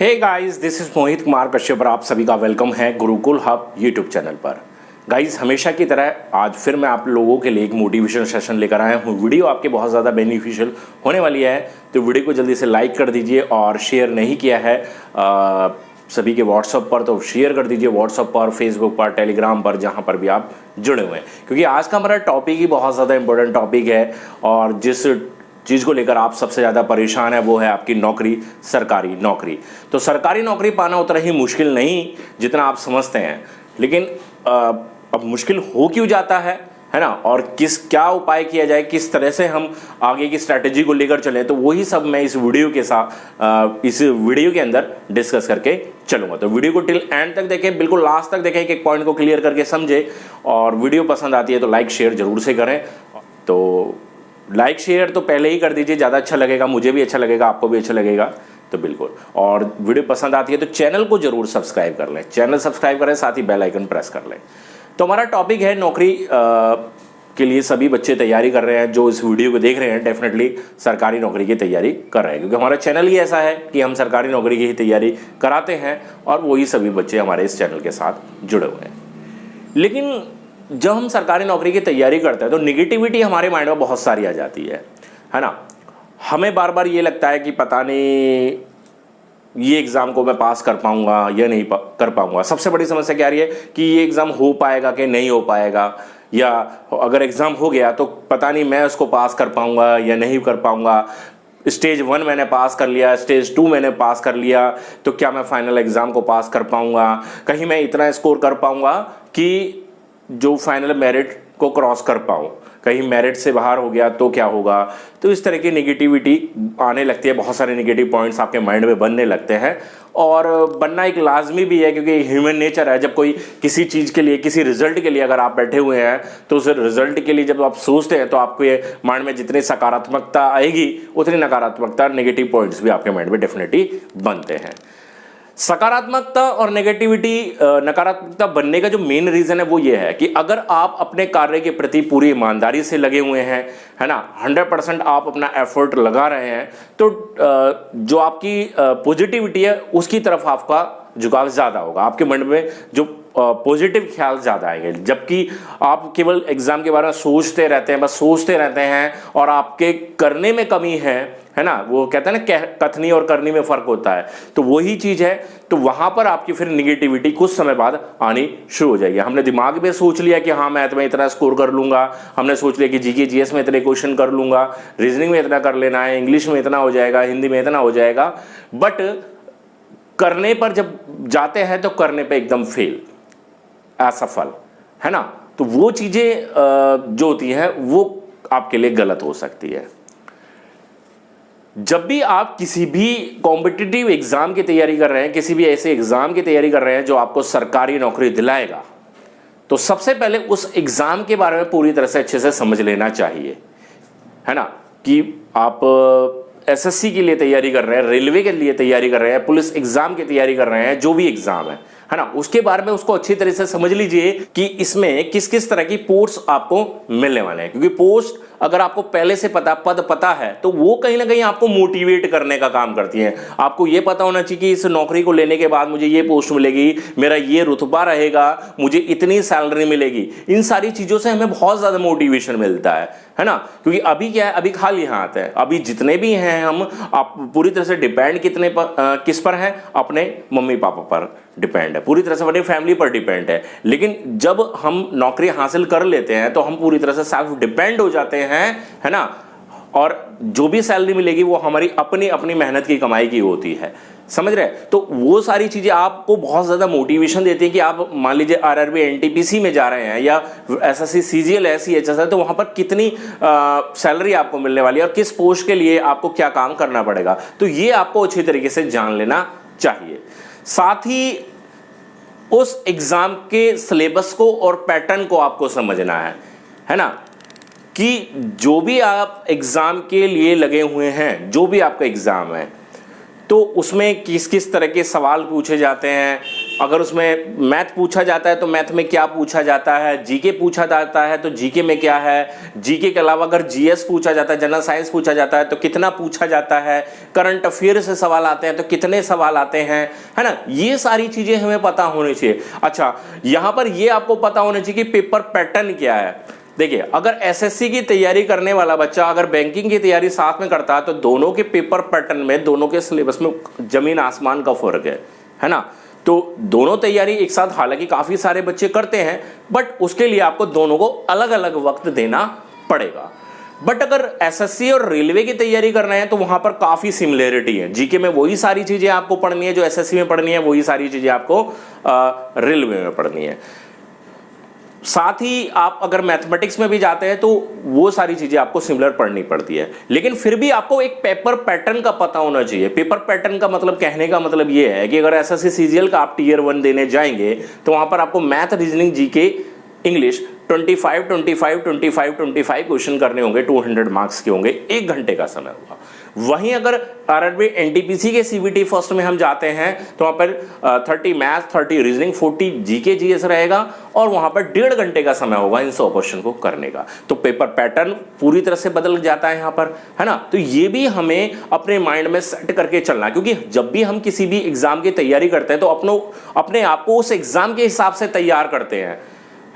Hey guys, this is Mohit Kumar Kashyap और आप सभी का वेलकम है गुरुकुल हब यूट्यूब चैनल पर। गाइस, हमेशा की तरह आज फिर मैं आप लोगों के लिए एक मोटिवेशन सेशन लेकर आया हूँ। वीडियो आपके बहुत ज़्यादा बेनिफिशियल होने वाली है, तो वीडियो को जल्दी से लाइक कर दीजिए और शेयर नहीं किया है सभी के व्हाट्सअप पर तो शेयर कर दीजिए, व्हाट्सअप पर, फेसबुक पर, टेलीग्राम पर, जहाँ पर भी आप जुड़े हुए हैं, क्योंकि आज का हमारा टॉपिक ही बहुत ज़्यादा इंपॉर्टेंट टॉपिक है। और जिस चीज़ को लेकर आप सबसे ज़्यादा परेशान है वो है आपकी नौकरी, सरकारी नौकरी। तो सरकारी नौकरी पाना उतना ही मुश्किल नहीं जितना आप समझते हैं, लेकिन अब मुश्किल हो क्यों जाता है ना, और क्या उपाय किया जाए, किस तरह से हम आगे की स्ट्रैटेजी को लेकर चलें, तो वही सब मैं इस वीडियो के साथ इस वीडियो के अंदर डिस्कस करके चलूँगा। तो वीडियो को टिल एंड तक देखें, बिल्कुल लास्ट तक देखें, एक पॉइंट को क्लियर करके समझे। और वीडियो पसंद आती है तो लाइक शेयर जरूर से करें। तो लाइक शेयर तो पहले ही कर दीजिए, ज़्यादा अच्छा लगेगा, मुझे भी अच्छा लगेगा, आपको भी अच्छा लगेगा, तो बिल्कुल। और वीडियो पसंद आती है तो चैनल को जरूर सब्सक्राइब कर लें, चैनल सब्सक्राइब करें, साथ ही बेल आइकन प्रेस कर लें। तो हमारा टॉपिक है नौकरी के लिए सभी बच्चे तैयारी कर रहे हैं, जो इस वीडियो को देख रहे हैं डेफिनेटली सरकारी नौकरी की तैयारी कर रहे हैं, क्योंकि हमारा चैनल ही ऐसा है कि हम सरकारी नौकरी की ही तैयारी कराते हैं और वही सभी बच्चे हमारे इस चैनल के साथ जुड़े हुए हैं। लेकिन जब हम सरकारी नौकरी की तैयारी करते हैं तो निगेटिविटी हमारे माइंड में बहुत सारी आ जाती है ना। हमें बार बार ये लगता है कि पता नहीं ये एग्ज़ाम को मैं पास कर पाऊंगा या नहीं कर पाऊंगा। सबसे बड़ी समस्या क्या आ रही है कि ये एग्ज़ाम हो पाएगा कि नहीं हो पाएगा, या अगर एग्ज़ाम हो गया तो पता नहीं मैं उसको पास कर पाऊंगा या नहीं कर पाऊंगा। स्टेज 1 मैंने पास कर लिया, स्टेज 2 मैंने पास कर लिया, तो क्या मैं फाइनल एग्ज़ाम को पास कर पाऊंगा? कहीं मैं इतना स्कोर कर पाऊंगा कि जो फाइनल मेरिट को क्रॉस कर पाऊँ? कहीं मेरिट से बाहर हो गया तो क्या होगा? तो इस तरह की नेगेटिविटी आने लगती है, बहुत सारे नेगेटिव पॉइंट्स आपके माइंड में बनने लगते हैं। और बनना एक लाजमी भी है, क्योंकि ह्यूमन नेचर है। जब कोई किसी चीज़ के लिए, किसी रिजल्ट के लिए अगर आप बैठे हुए हैं, तो उस रिजल्ट के लिए जब आप सोचते हैं तो आपको ये माइंड में जितनी सकारात्मकता आएगी उतनी नकारात्मकता, नेगेटिव पॉइंट्स भी आपके माइंड में डेफिनेटली बनते हैं। सकारात्मकता और नकारात्मकता बनने का जो मेन रीजन है वो ये है कि अगर आप अपने कार्य के प्रति पूरी ईमानदारी से लगे हुए हैं, है ना, 100% आप अपना एफर्ट लगा रहे हैं, तो जो आपकी पॉजिटिविटी है उसकी तरफ आपका झुकाव ज़्यादा होगा, आपके मन में जो पॉजिटिव ख्याल ज़्यादा आएंगे। जबकि आप केवल एग्जाम के बारे में सोचते रहते हैं, बस सोचते रहते हैं, और आपके करने में कमी है ना, वो कहते हैं ना कथनी और करनी में फ़र्क होता है, तो वही चीज़ है। तो वहाँ पर आपकी फिर निगेटिविटी कुछ समय बाद आनी शुरू हो जाएगी। हमने दिमाग में सोच लिया कि हाँ मैथ में इतना स्कोर कर लूँगा, हमने सोच लिया कि जीके जीएस में इतने क्वेश्चन कर लूँगा, रीजनिंग में इतना कर लेना है, इंग्लिश में इतना हो जाएगा, हिंदी में इतना हो जाएगा, बट करने पर जब जाते हैं तो करने पे एकदम फेल, असफल, है ना। तो वो चीज़ें जो होती हैं वो आपके लिए गलत हो सकती है। जब भी आप किसी भी कॉम्पिटिटिव एग्जाम की तैयारी कर रहे हैं, किसी भी ऐसे एग्जाम की तैयारी कर रहे हैं जो आपको सरकारी नौकरी दिलाएगा, तो सबसे पहले उस एग्जाम के बारे में पूरी तरह से अच्छे से समझ लेना चाहिए, है ना। कि आप एसएससी के लिए तैयारी कर रहे हैं, रेलवे के लिए तैयारी कर रहे हैं, पुलिस एग्जाम की तैयारी कर रहे हैं, जो भी एग्जाम है ना, उसके बारे में उसको अच्छी तरह से समझ लीजिए कि इसमें किस किस तरह की पोस्ट आपको मिलने वाले हैं। क्योंकि पोस्ट अगर आपको पहले से पद पता है तो वो कहीं ना कहीं आपको मोटिवेट करने का काम करती है। आपको ये पता होना चाहिए कि इस नौकरी को लेने के बाद मुझे ये पोस्ट मिलेगी, मेरा ये रुतबा रहेगा, मुझे इतनी सैलरी मिलेगी। इन सारी चीज़ों से हमें बहुत ज़्यादा मोटिवेशन मिलता है ना। क्योंकि अभी क्या है, अभी खाली हाथ है, अभी जितने भी हैं हम, आप पूरी तरह से डिपेंड किस पर हैं? अपने मम्मी पापा पर डिपेंड है, पूरी तरह से अपनी फैमिली पर डिपेंड है। लेकिन जब हम नौकरी हासिल कर लेते हैं तो हम पूरी तरह से सेल्फ डिपेंड हो जाते हैं, है ना। और जो भी सैलरी मिलेगी वो हमारी अपनी अपनी मेहनत की कमाई की होती है, समझ रहे हैं। तो वो सारी चीज़ें आपको बहुत ज़्यादा मोटिवेशन देती है कि आप मान लीजिए आरआरबी एनटीपीसी में जा रहे हैं या एसएससी सीजीएल एसईएचएस है, तो वहाँ पर कितनी सैलरी आपको मिलने वाली है और किस पोस्ट के लिए आपको क्या काम करना पड़ेगा, तो ये आपको अच्छी तरीके से जान लेना चाहिए। साथ ही उस एग्ज़ाम के सिलेबस को और पैटर्न को आपको समझना है ना, कि जो भी आप एग्ज़ाम के लिए लगे हुए हैं, जो भी आपका एग्ज़ाम है, तो उसमें किस किस तरह के सवाल पूछे जाते हैं अगर उसमें मैथ पूछा जाता है तो मैथ में क्या पूछा जाता है, जीके पूछा जाता है तो जीके में क्या है, जीके के अलावा अगर जीएस पूछा जाता है, जनरल साइंस पूछा जाता है तो कितना पूछा जाता है, करंट अफेयर से सवाल आते हैं तो कितने सवाल आते हैं, है ना। ये सारी चीजें हमें पता होनी चाहिए। अच्छा, यहां पर ये आपको पता होना चाहिए कि पेपर पैटर्न क्या है। देखिए, अगर एसएससी की तैयारी करने वाला बच्चा अगर बैंकिंग की तैयारी साथ में करता है तो दोनों के पेपर पैटर्न में, दोनों के सिलेबस में जमीन आसमान का फर्क है ना। तो दोनों तैयारी एक साथ हालांकि काफी सारे बच्चे करते हैं, बट उसके लिए आपको दोनों को अलग अलग वक्त देना पड़ेगा। बट अगर एसएससी और रेलवे की तैयारी करना है तो वहां पर काफी सिमिलरिटी है। जीके में वही सारी चीजें आपको पढ़नी है जो एसएससी में पढ़नी है, वही सारी चीजें आपको रेलवे में पढ़नी है। साथ ही आप अगर मैथमेटिक्स में भी जाते हैं तो वो सारी चीजें आपको सिमिलर पढ़नी पड़ती है। लेकिन फिर भी आपको एक पेपर पैटर्न का पता होना चाहिए। पेपर पैटर्न का मतलब, कहने का मतलब ये है कि अगर एसएससी सीजीएल का आप टियर 1 देने जाएंगे तो वहां पर आपको math, reasoning, GK, English 25 question करने होंगे, 200 मार्क्स के होंगे, 1 घंटे का समय होगा। वहीं अगर आरआरबी एनटीपीसी के सीबीटी फर्स्ट में हम जाते हैं तो वहां पर 30 मैथ, 30 रीजनिंग, 40 जीके जीएस रहेगा और वहां पर 1.5 घंटे का समय होगा इन 100 क्वेश्चन को करने का। तो पेपर पैटर्न पूरी तरह से बदल जाता है यहां पर, है ना। तो ये भी हमें अपने माइंड में सेट करके चलना है, क्योंकि जब भी हम किसी भी एग्जाम की तैयारी करते हैं तो अपने आप को उस एग्जाम के हिसाब से तैयार करते हैं,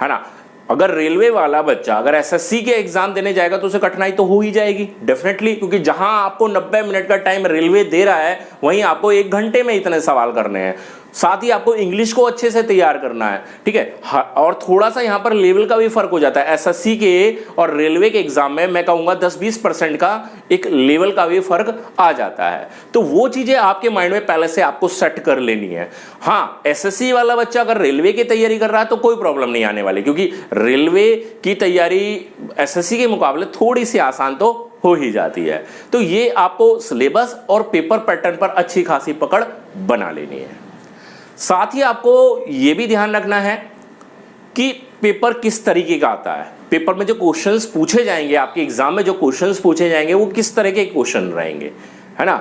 है ना। अगर रेलवे वाला बच्चा अगर एसएससी के एग्जाम देने जाएगा तो उसे कठिनाई तो हो ही जाएगी डेफिनेटली, क्योंकि जहां आपको 90 मिनट का टाइम रेलवे दे रहा है वहीं आपको 1 घंटे में इतने सवाल करने हैं। साथ ही आपको इंग्लिश को अच्छे से तैयार करना है, ठीक है। और थोड़ा सा यहां पर लेवल का भी फर्क हो जाता है। एसएससी के और रेलवे के एग्जाम में मैं कहूंगा 10-20% का एक लेवल का भी फर्क आ जाता है। तो वो चीजें आपके माइंड में पहले से आपको सेट कर लेनी है। हाँ, एसएससी वाला बच्चा अगर रेलवे की तैयारी कर रहा है तो कोई प्रॉब्लम नहीं आने वाली, क्योंकि रेलवे की तैयारी एसएससी के मुकाबले थोड़ी सी आसान तो हो ही जाती है। तो ये आपको सिलेबस और पेपर पैटर्न पर अच्छी खासी पकड़ बना लेनी है। साथ ही आपको यह भी ध्यान रखना है कि पेपर किस तरीके का आता है। पेपर में जो क्वेश्चंस पूछे जाएंगे, आपके एग्जाम में जो क्वेश्चंस पूछे जाएंगे वो किस तरह के क्वेश्चन रहेंगे, है ना।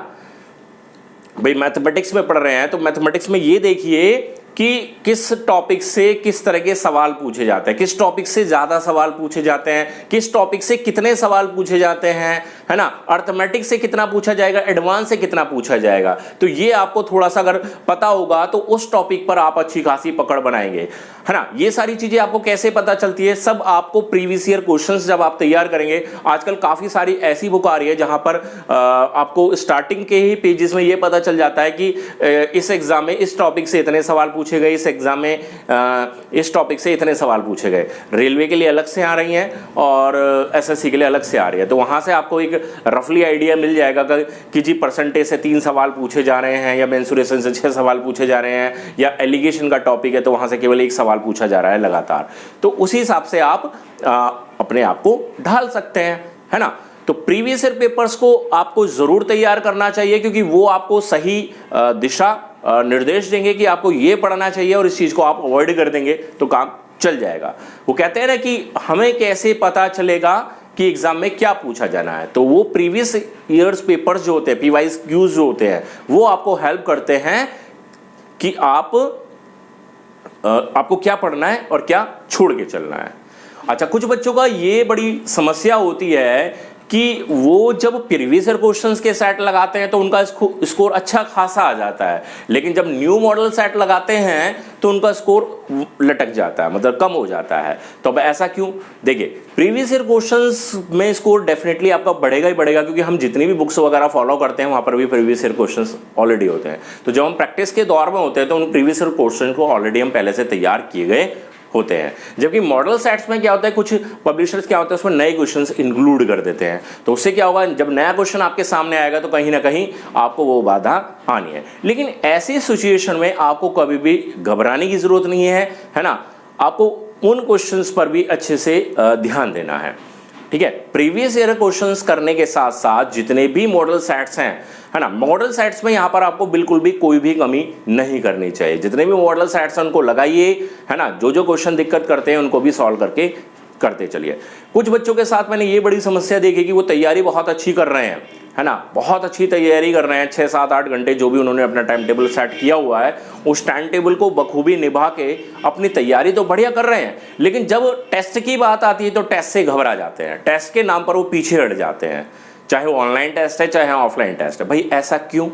भाई मैथमेटिक्स में पढ़ रहे हैं तो मैथमेटिक्स में ये देखिए कि किस टॉपिक से किस तरह के सवाल पूछे जाते हैं, किस टॉपिक से ज्यादा सवाल पूछे जाते हैं, किस टॉपिक से कितने सवाल पूछे जाते हैं, है ना। अर्थमेटिक्स से कितना पूछा जाएगा, एडवांस से कितना पूछा जाएगा। तो ये आपको थोड़ा सा अगर पता होगा तो उस टॉपिक पर आप अच्छी खासी पकड़ बनाएंगे, है ना। ये सारी चीजें आपको कैसे पता चलती है, सब आपको प्रीवियस ईयर क्वेश्चंस जब आप तैयार करेंगे। आजकल काफी सारी ऐसी बुक आ रही है जहां पर आपको स्टार्टिंग के ही पेजेस में ये पता चल जाता है कि इस एग्जाम में इस टॉपिक से इतने सवाल पूछे गए, इस एग्जाम में इस टॉपिक से इतने सवाल पूछे गए। रेलवे के लिए अलग से आ रही हैं और एसएससी के लिए अलग से आ रही है। तो वहां से आपको एक रफली आइडिया मिल जाएगा कि जी परसेंटेज से 3 सवाल पूछे जा रहे हैं, या मेंसुरेशन से 6 सवाल पूछे जा रहे हैं, या एलिगेशन का टॉपिक है तो वहां से केवल 1 सवाल पूछा जा रहा है लगातार। तो उसी हिसाब से आप अपने आप को ढाल सकते हैं, है ना। तो प्रीवियस ईयर पेपर्स को आपको जरूर तैयार करना चाहिए, क्योंकि वो आपको सही दिशा निर्देश देंगे कि आपको ये पढ़ना चाहिए, और इस चीज को आप अवॉइड कर देंगे तो काम चल जाएगा। वो कहते हैं ना कि हमें कैसे पता चलेगा कि एग्जाम में क्या पूछा जाना है, तो वो प्रीवियस ईयर्स पेपर्स जो होते हैं, पीवाईज क्यूज जो होते हैं, वो आपको हेल्प करते हैं कि आपको क्या पढ़ना है और क्या छोड़ के चलना है। अच्छा, कुछ बच्चों का ये बड़ी समस्या होती है कि वो जब प्रीवियस ईयर क्वेश्चंस के सेट लगाते हैं तो उनका स्कोर अच्छा खासा आ जाता है, लेकिन जब न्यू मॉडल सेट लगाते हैं तो उनका स्कोर लटक जाता है, मतलब कम हो जाता है। तो अब ऐसा क्यों? देखिए, प्रीवियस ईयर क्वेश्चंस में स्कोर डेफिनेटली आपका बढ़ेगा ही बढ़ेगा, क्योंकि हम जितनी भी बुक्स वगैरह फॉलो करते हैं वहां पर भी प्रीवियस ईयर क्वेश्चंस ऑलरेडी होते हैं। तो जब हम प्रैक्टिस के दौर में होते हैं तो उन प्रीवियस ईयर क्वेश्चन को ऑलरेडी हम पहले से तैयार किए गए होते हैं। जबकि मॉडल सेट्स में क्या होता है, कुछ पब्लिशर्स क्या होता है उसमें नए क्वेश्चंस इंक्लूड कर देते हैं। तो उससे क्या होगा, जब नया क्वेश्चन आपके सामने आएगा तो कहीं ना कहीं आपको वो बाधा आनी है। लेकिन ऐसी सिचुएशन में आपको कभी भी घबराने की जरूरत नहीं है ना। आपको उन क्वेश्चंस पर भी अच्छे से ध्यान देना है, ठीक है। प्रीवियस ईयर क्वेश्चंस करने के साथ साथ जितने भी मॉडल सेट्स हैं, है ना, मॉडल सेट्स में यहां पर आपको बिल्कुल भी कोई भी कमी नहीं करनी चाहिए। जितने भी मॉडल सेट्स हैं उनको लगाइए, है ना। जो जो क्वेश्चन दिक्कत करते हैं उनको भी सॉल्व करके करते चलिए। कुछ बच्चों के साथ मैंने ये बड़ी समस्या देखी कि वो तैयारी बहुत अच्छी कर रहे हैं, है ना, बहुत अच्छी तैयारी कर रहे हैं, 6, 7, 8 घंटे जो भी उन्होंने अपना टाइम टेबल सेट किया हुआ है उस टाइम टेबल को बखूबी निभा के अपनी तैयारी तो बढ़िया कर रहे हैं, लेकिन जब टेस्ट की बात आती है तो टेस्ट से घबरा जाते हैं, टेस्ट के नाम पर वो पीछे हट जाते हैं, चाहे वो ऑनलाइन टेस्ट है चाहे ऑफलाइन टेस्ट है। भाई ऐसा क्यों?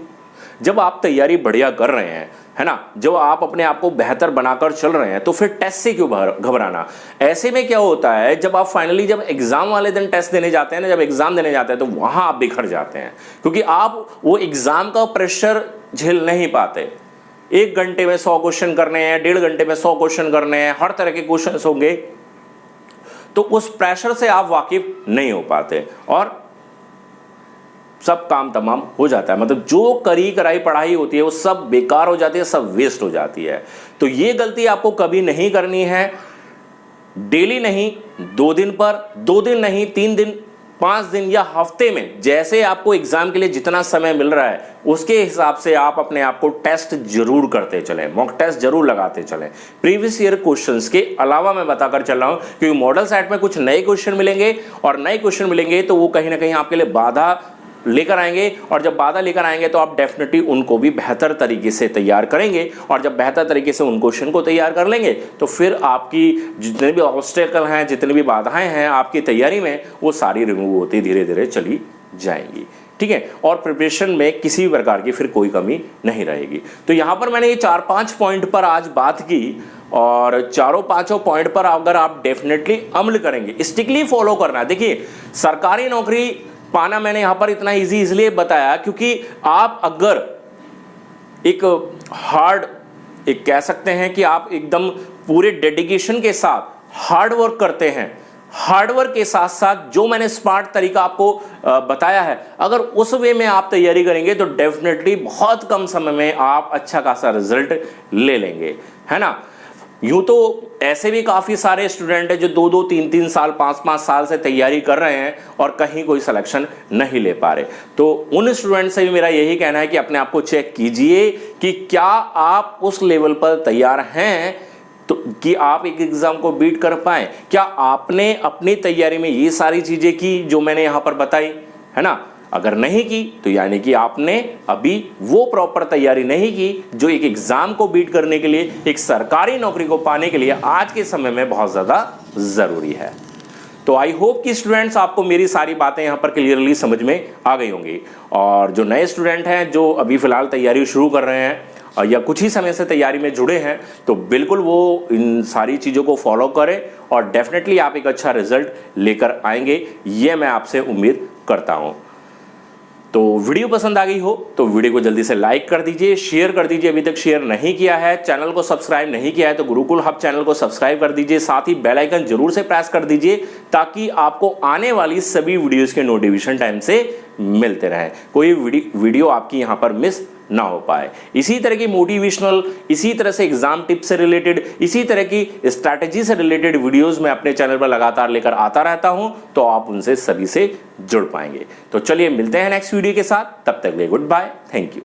जब आप तैयारी बढ़िया कर रहे हैं, है ना, जब आप अपने आप को बेहतर बनाकर चल रहे हैं तो फिर टेस्ट से क्यों घबराना? ऐसे में क्या होता है, जब आप फाइनली जब एग्जाम वाले दिन टेस्ट देने जाते हैं ना, जब एग्जाम देने जाते हैं तो वहां आप बिखर जाते हैं, क्योंकि आप वो एग्जाम का प्रेशर झेल नहीं पाते। 1 घंटे में 100 क्वेश्चन करने हैं, 1.5 घंटे में 100 क्वेश्चन करने हैं, हर तरह के क्वेश्चन होंगे, तो उस प्रेशर से आप वाकिफ नहीं हो पाते और सब काम तमाम हो जाता है। मतलब जो करी कराई पढ़ाई होती है वो सब बेकार हो जाती है, सब वेस्ट हो जाती है। तो ये गलती आपको कभी नहीं करनी है। डेली नहीं, 2 दिन पर, 2 दिन नहीं, 3 दिन, 5 दिन या हफ्ते में, जैसे आपको एग्जाम के लिए जितना समय मिल रहा है उसके हिसाब से आप अपने आप को टेस्ट जरूर करते चलें, मॉक टेस्ट जरूर लगाते चलें। प्रीवियस ईयर क्वेश्चंस के अलावा मैं बताकर चल रहा हूं, क्योंकि मॉडल सेट में कुछ नए क्वेश्चन मिलेंगे और नए क्वेश्चन मिलेंगे तो वो कहीं ना कहीं आपके लिए बाधा लेकर आएंगे, और जब बाधा लेकर आएंगे तो आप डेफिनेटली उनको भी बेहतर तरीके से तैयार करेंगे, और जब बेहतर तरीके से उन क्वेश्चन को तैयार कर लेंगे तो फिर आपकी जितने भी ऑब्स्टेकल हैं, जितनी भी बाधाएं हैं आपकी तैयारी में, वो सारी रिमूव होती धीरे धीरे चली जाएंगी। ठीक है, और प्रिपरेशन में किसी भी प्रकार की फिर कोई कमी नहीं रहेगी। तो यहां पर मैंने ये 4-5 पॉइंट पर आज बात की, और चारों पांचों पॉइंट पर अगर आप डेफिनेटली अमल करेंगे, स्ट्रिक्टली फॉलो करना है। देखिए, सरकारी नौकरी पाना मैंने यहां पर इतना इजी इसलिए बताया क्योंकि आप अगर एक हार्ड, एक कह सकते हैं कि आप एकदम पूरे डेडिकेशन के साथ हार्ड वर्क करते हैं, हार्ड वर्क के साथ साथ जो मैंने स्मार्ट तरीका आपको बताया है, अगर उस वे में आप तैयारी करेंगे तो डेफिनेटली बहुत कम समय में आप अच्छा खासा रिजल्ट ले लेंगे, है ना। यूं तो ऐसे भी काफी सारे स्टूडेंट हैं जो 2-2, 3-3 साल, 5-5 साल से तैयारी कर रहे हैं और कहीं कोई सिलेक्शन नहीं ले पा रहे। तो उन स्टूडेंट से भी मेरा यही कहना है कि अपने आप को चेक कीजिए कि क्या आप उस लेवल पर तैयार हैं तो कि आप एक एग्जाम को बीट कर पाए। क्या आपने अपनी तैयारी में ये सारी चीजें की जो मैंने यहां पर बताई, है ना। अगर नहीं की तो यानी कि आपने अभी वो प्रॉपर तैयारी नहीं की जो एक एग्जाम को बीट करने के लिए, एक सरकारी नौकरी को पाने के लिए आज के समय में बहुत ज्यादा जरूरी है। तो आई होप कि स्टूडेंट्स आपको मेरी सारी बातें यहां पर क्लियरली समझ में आ गई होंगी, और जो नए स्टूडेंट हैं जो अभी फिलहाल तैयारी शुरू कर रहे हैं या कुछ ही समय से तैयारी में जुड़े हैं, तो बिल्कुल वो इन सारी चीज़ों को फॉलो करें और डेफिनेटली आप एक अच्छा रिजल्ट लेकर आएंगे, ये मैं आपसे उम्मीद करता हूं। तो वीडियो पसंद आ गई हो तो वीडियो को जल्दी से लाइक कर दीजिए, शेयर कर दीजिए, अभी तक शेयर नहीं किया है, चैनल को सब्सक्राइब नहीं किया है तो गुरुकुल हब चैनल को सब्सक्राइब कर दीजिए, साथ ही बेल आइकन जरूर से प्रेस कर दीजिए ताकि आपको आने वाली सभी वीडियोस के नोटिफिकेशन टाइम से मिलते रहे, कोई वीडियो आपकी यहां पर मिस ना हो पाए। इसी तरह की मोटिवेशनल, इसी तरह से एग्जाम टिप्स से रिलेटेड, इसी तरह की स्ट्रैटेजी से रिलेटेड वीडियोस मैं अपने चैनल पर लगातार लेकर आता रहता हूं, तो आप उनसे सभी से जुड़ पाएंगे। तो चलिए मिलते हैं नेक्स्ट वीडियो के साथ, तब तक के लिए गुड बाय, थैंक यू।